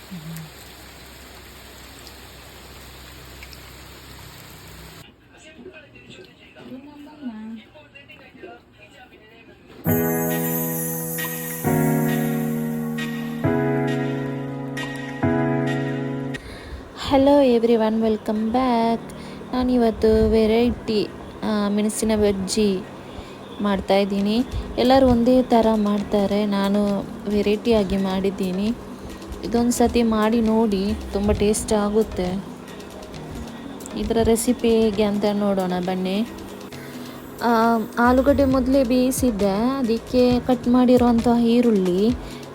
Hello every one, welcome back. ನಾನಿವತ್ತು variety ಮೆಣಸಿನ ಬಜ್ಜಿ ಮಾಡ್ತಾಯಿದ್ದೀನಿ. ಎಲ್ಲರೂ ಒಂದೇ ಥರ ಮಾಡ್ತಾರೆ, ನಾನು ವೆರೈಟಿಯಾಗಿ ಮಾಡಿದ್ದೀನಿ. ಇದೊಂದು ಸತಿ ಮಾಡಿ ನೋಡಿ, ತುಂಬ ಟೇಸ್ಟ್ ಆಗುತ್ತೆ. ಇದರ ರೆಸಿಪಿ ಹೇಗೆ ಅಂತ ನೋಡೋಣ ಬನ್ನಿ. ಆಲೂಗಡ್ಡೆ ಮೊದಲೇ ಬೇಯಿಸಿದ್ದೆ, ಅದಕ್ಕೆ ಕಟ್ ಮಾಡಿರುವಂತಹ ಈರುಳ್ಳಿ,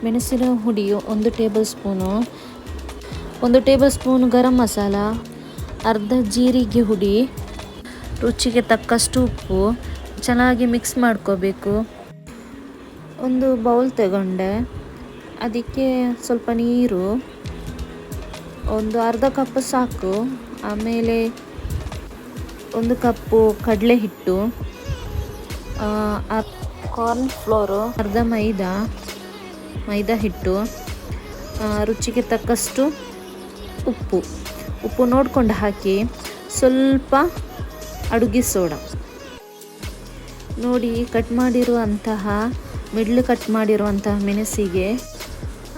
ಮೆಣಸಿನ ಹುಡಿ 1 table spoon, 1 table spoon garam masala, ಅರ್ಧ ಜೀರಿಗೆ ಹುಡಿ, ರುಚಿಗೆ ತಕ್ಕಷ್ಟು ಉಪ್ಪು, ಚೆನ್ನಾಗಿ ಮಿಕ್ಸ್ ಮಾಡ್ಕೋಬೇಕು. ಒಂದು ಬೌಲ್ ತಗೊಂಡೆ, ಅದಕ್ಕೆ ಸ್ವಲ್ಪ ನೀರು, ಒಂದು ಅರ್ಧ ಕಪ್ ಸಾಕು. ಆಮೇಲೆ 1 ಕಪ್ಪು ಕಡಲೆ ಹಿಟ್ಟು, ಕಾರ್ನ್ ಫ್ಲೋರು, ಅರ್ಧ ಮೈದಾ ಹಿಟ್ಟು, ರುಚಿಗೆ ತಕ್ಕಷ್ಟು ಉಪ್ಪು ನೋಡಿಕೊಂಡು ಹಾಕಿ, ಸ್ವಲ್ಪ ಅಡುಗೆ ಸೋಡಾ ನೋಡಿ. ಮಿಡ್ಲ್ ಕಟ್ ಮಾಡಿರುವಂತಹ ಮೆಣಸಿಗೆ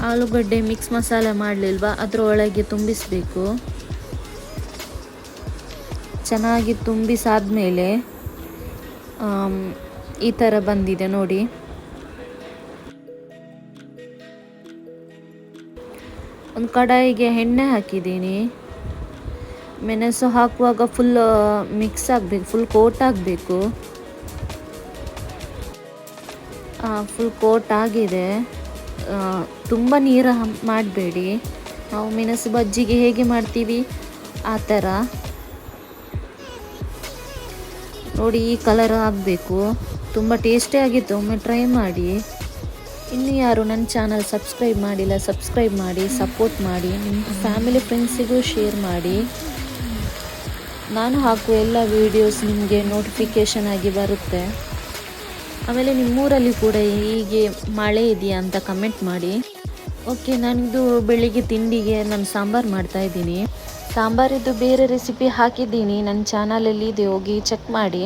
ಆಲೂಗಡ್ಡೆ ಮಿಕ್ಸ್ ಮಸಾಲೆ ಮಾಡಲಿಲ್ವಾ, ಅದರೊಳಗೆ ತುಂಬಿಸಬೇಕು. ಚೆನ್ನಾಗಿ ತುಂಬಿಸಾದ್ಮೇಲೆ ಈ ಥರ ಬಂದಿದೆ ನೋಡಿ. ಒಂದು ಕಡಾಯಿಗೆ ಎಣ್ಣೆ ಹಾಕಿದ್ದೀನಿ. ಮೆಣಸು ಹಾಕುವಾಗ ಫುಲ್ ಮಿಕ್ಸ್ ಆಗಬೇಕು, ಫುಲ್ ಕೋಟ್ ಆಗಬೇಕು. ಫುಲ್ ಕೋಟ್ ಆಗಿದೆ. ತುಂಬ ನೀರು ಮಾಡಬೇಡಿ. ನಾವು ಮೆಣಸು ಬಜ್ಜಿಗೆ ಹೇಗೆ ಮಾಡ್ತೀವಿ ಆ ಥರ ನೋಡಿ. ಈ ಕಲರ್ ಆಗಬೇಕು, ತುಂಬ ಟೇಸ್ಟಿ ಆಗಿತ್ತು. ಒಮ್ಮೆ ಟ್ರೈ ಮಾಡಿ. ಇನ್ನು ಯಾರು ನನ್ನ ಚಾನಲ್ ಸಬ್ಸ್ಕ್ರೈಬ್ ಮಾಡಿಲ್ಲ, ಸಬ್ಸ್ಕ್ರೈಬ್ ಮಾಡಿ, ಸಪೋರ್ಟ್ ಮಾಡಿ. ನಿಮ್ಮ ಫ್ಯಾಮಿಲಿ ಫ್ರೆಂಡ್ಸಿಗೂ ಶೇರ್ ಮಾಡಿ. ನಾನು ಹಾಕುವ ಎಲ್ಲ ವೀಡಿಯೋಸ್ ನಿಮಗೆ ನೋಟಿಫಿಕೇಷನ್ ಆಗಿ ಬರುತ್ತೆ. ಆಮೇಲೆ ನಿಮ್ಮೂರಲ್ಲಿ ಕೂಡ ಹೀಗೆ ಮಳೆ ಇದೆಯಾ ಅಂತ ಕಮೆಂಟ್ ಮಾಡಿ. ಓಕೆ, ನಾನಿದು ಬೆಳಿಗ್ಗೆ ತಿಂಡಿಗೆ ನಾನು ಸಾಂಬಾರು ಮಾಡ್ತಾಯಿದ್ದೀನಿ. ಸಾಂಬಾರಿದ್ದು ಬೇರೆ ರೆಸಿಪಿ ಹಾಕಿದ್ದೀನಿ, ನನ್ನ ಚಾನಲಲ್ಲಿ ಇದೆ, ಹೋಗಿ ಚೆಕ್ ಮಾಡಿ.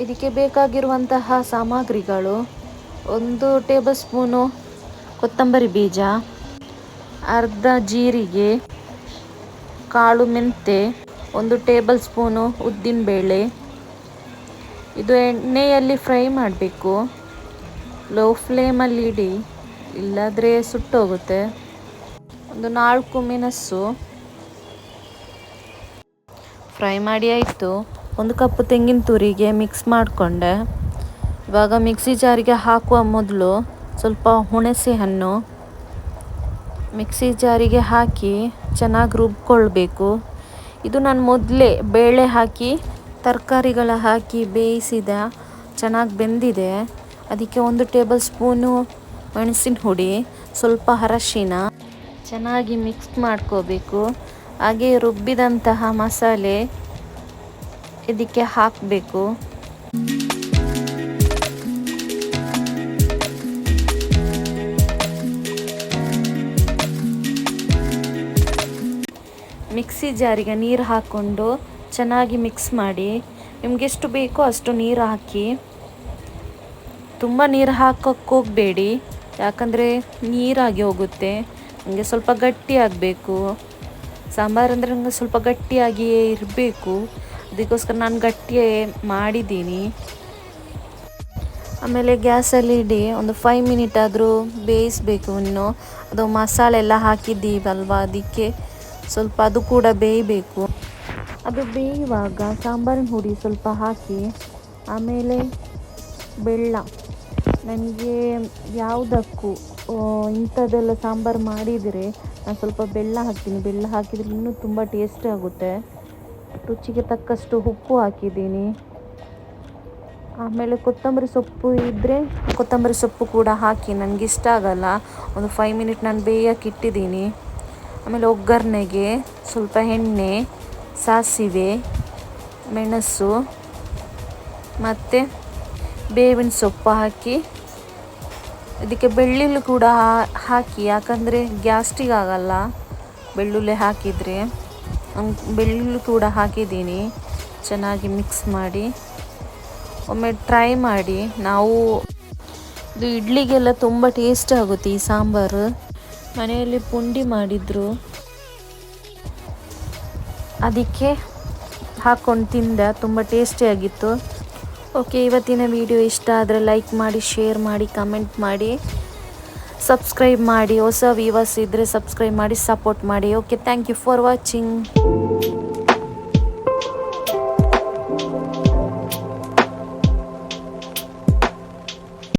ಇದಕ್ಕೆ ಬೇಕಾಗಿರುವಂತಹ ಸಾಮಗ್ರಿಗಳು: 1 ಟೇಬಲ್ ಸ್ಪೂನು ಕೊತ್ತಂಬರಿ ಬೀಜ, ಅರ್ಧ ಜೀರಿಗೆ, ಕಾಳು ಮೆಂತೆ, 1 ಟೇಬಲ್ ಸ್ಪೂನು ಉದ್ದಿನಬೇಳೆ. ಇದು ಎಣ್ಣೆಯಲ್ಲಿ ಫ್ರೈ ಮಾಡಬೇಕು. ಲೋ ಫ್ಲೇಮಲ್ಲಿ ಇಡಿ, ಇಲ್ಲಾದರೆ ಸುಟ್ಟೋಗುತ್ತೆ. ಒಂದು 4 ಮೆಣಸು ಫ್ರೈ ಮಾಡಿ ಆಯಿತು. 1 ಕಪ್ ತೆಂಗಿನ ತುರಿಗೆ ಮಿಕ್ಸ್ ಮಾಡಿಕೊಂಡೆ. ಇವಾಗ ಮಿಕ್ಸಿ ಜಾರಿಗೆ ಹಾಕುವ ಮೊದಲು ಸ್ವಲ್ಪ ಹುಣಸೆ ಹಣ್ಣು ಮಿಕ್ಸಿ ಜಾರಿಗೆ ಹಾಕಿ ಚೆನ್ನಾಗಿ ರುಬ್ಕೊಳ್ಬೇಕು. ಇದು ನಾನು ಮೊದಲೇ ಬೇಳೆ ಹಾಕಿ ತರಕಾರಿಗಳ ಹಾಕಿ ಬೇಯಿಸಿದ, ಚೆನ್ನಾಗಿ ಬೆಂದಿದೆ. ಅದಕ್ಕೆ 1 ಟೇಬಲ್ ಸ್ಪೂನು ಮೆಣಸಿನ ಹುಡಿ, ಸ್ವಲ್ಪ ಅರಶಿನ, ಚೆನ್ನಾಗಿ ಮಿಕ್ಸ್ ಮಾಡ್ಕೋಬೇಕು. ಹಾಗೆ ರುಬ್ಬಿದಂತಹ ಮಸಾಲೆ ಇದಕ್ಕೆ ಹಾಕಬೇಕು. ಮಿಕ್ಸಿ ಜಾರಿಗೆ ನೀರು ಹಾಕ್ಕೊಂಡು ಚೆನ್ನಾಗಿ ಮಿಕ್ಸ್ ಮಾಡಿ. ನಿಮ್ಗೆ ಎಷ್ಟು ಬೇಕೋ ಅಷ್ಟು ನೀರು ಹಾಕಿ. ತುಂಬ ನೀರು ಹಾಕೋಕ್ಕೆ ಹೋಗಬೇಡಿ, ಯಾಕಂದರೆ ನೀರಾಗಿ ಹೋಗುತ್ತೆ. ನನಗೆ ಸ್ವಲ್ಪ ಗಟ್ಟಿ ಆಗಬೇಕು. ಸಾಂಬಾರು ಅಂದರೆ ನನಗೆ ಸ್ವಲ್ಪ ಗಟ್ಟಿಯಾಗಿಯೇ ಇರಬೇಕು. ಅದಕ್ಕೋಸ್ಕರ ನಾನು ಗಟ್ಟಿ ಮಾಡಿದ್ದೀನಿ. ಆಮೇಲೆ ಗ್ಯಾಸಲ್ಲಿ ಇಡಿ, ಒಂದು 5 ಮಿನಿಟ್ ಆದರೂ ಬೇಯಿಸಬೇಕು. ಇನ್ನು ಅದು ಮಸಾಲೆ ಎಲ್ಲ ಹಾಕಿದ್ದೀವಲ್ವ, ಅದಕ್ಕೆ ಸ್ವಲ್ಪ ಅದು ಕೂಡ ಬೇಯಬೇಕು. ಅದು ಬೇಯುವಾಗ ಸಾಂಬಾರಿನ ಹುಡಿ ಸ್ವಲ್ಪ ಹಾಕಿ, ಆಮೇಲೆ ಬೆಲ್ಲ. ನನಗೆ ಯಾವುದಕ್ಕೂ ಇಂಥದ್ದೆಲ್ಲ ಸಾಂಬಾರು ಮಾಡಿದರೆ ನಾನು ಸ್ವಲ್ಪ ಬೆಲ್ಲ ಹಾಕ್ತೀನಿ. ಬೆಲ್ಲ ಹಾಕಿದರೆ ಇನ್ನೂ ತುಂಬ ಟೇಸ್ಟ್ ಆಗುತ್ತೆ. ರುಚಿಗೆ ತಕ್ಕಷ್ಟು ಉಪ್ಪು ಹಾಕಿದ್ದೀನಿ. ಆಮೇಲೆ ಕೊತ್ತಂಬರಿ ಸೊಪ್ಪು ಇದ್ದರೆ ಕೊತ್ತಂಬರಿ ಸೊಪ್ಪು ಕೂಡ ಹಾಕಿ. ನನಗಿಷ್ಟ ಆಗಲ್ಲ. ಒಂದು 5 ಮಿನಿಟ್ ನಾನು ಬೇಯಕ್ಕೆ ಇಟ್ಟಿದ್ದೀನಿ. ಆಮೇಲೆ ಒಗ್ಗರಣೆಗೆ ಸ್ವಲ್ಪ ಎಣ್ಣೆ, ಸಾಸಿವೆ, ಮೆಣಸು ಮತ್ತು ಬೇವಿನ ಸೊಪ್ಪು ಹಾಕಿ, ಇದಕ್ಕೆ ಬೆಳ್ಳುಳ್ಳಿ ಕೂಡ ಹಾಕಿ, ಯಾಕಂದರೆ ಗ್ಯಾಸ್ಟ್ರಿಕ್ ಆಗಲ್ಲ. ಬೆಳ್ಳುಳ್ಳಿ ಹಾಕಿದರೆ ಬೆಳ್ಳುಳ್ಳಿ ಕೂಡ ಹಾಕಿದ್ದೀನಿ. ಚೆನ್ನಾಗಿ ಮಿಕ್ಸ್ ಮಾಡಿ ಒಮ್ಮೆ ಟ್ರೈ ಮಾಡಿ. ನಾವು ಇದು ಇಡ್ಲಿಗೆಲ್ಲ ತುಂಬ ಟೇಸ್ಟ್ ಆಗುತ್ತೆ ಈ ಸಾಂಬಾರು. ಮನೆಯಲ್ಲಿ ಪುಂಡಿ ಮಾಡಿದ್ರು, ಅದಕ್ಕೆ ಹಾಕ್ಕೊಂಡು ತಿಂದೆ, ತುಂಬ ಟೇಸ್ಟಿಯಾಗಿತ್ತು. ಓಕೆ, ಇವತ್ತಿನ ವಿಡಿಯೋ ಇಷ್ಟ ಆದರೆ ಲೈಕ್ ಮಾಡಿ, ಶೇರ್ ಮಾಡಿ, ಕಮೆಂಟ್ ಮಾಡಿ, ಸಬ್ಸ್ಕ್ರೈಬ್ ಮಾಡಿ. ಹೊಸ ವ್ಯೂವರ್ಸ್ ಇದ್ದರೆ ಸಬ್ಸ್ಕ್ರೈಬ್ ಮಾಡಿ, ಸಪೋರ್ಟ್ ಮಾಡಿ. Okay, thank you for watching.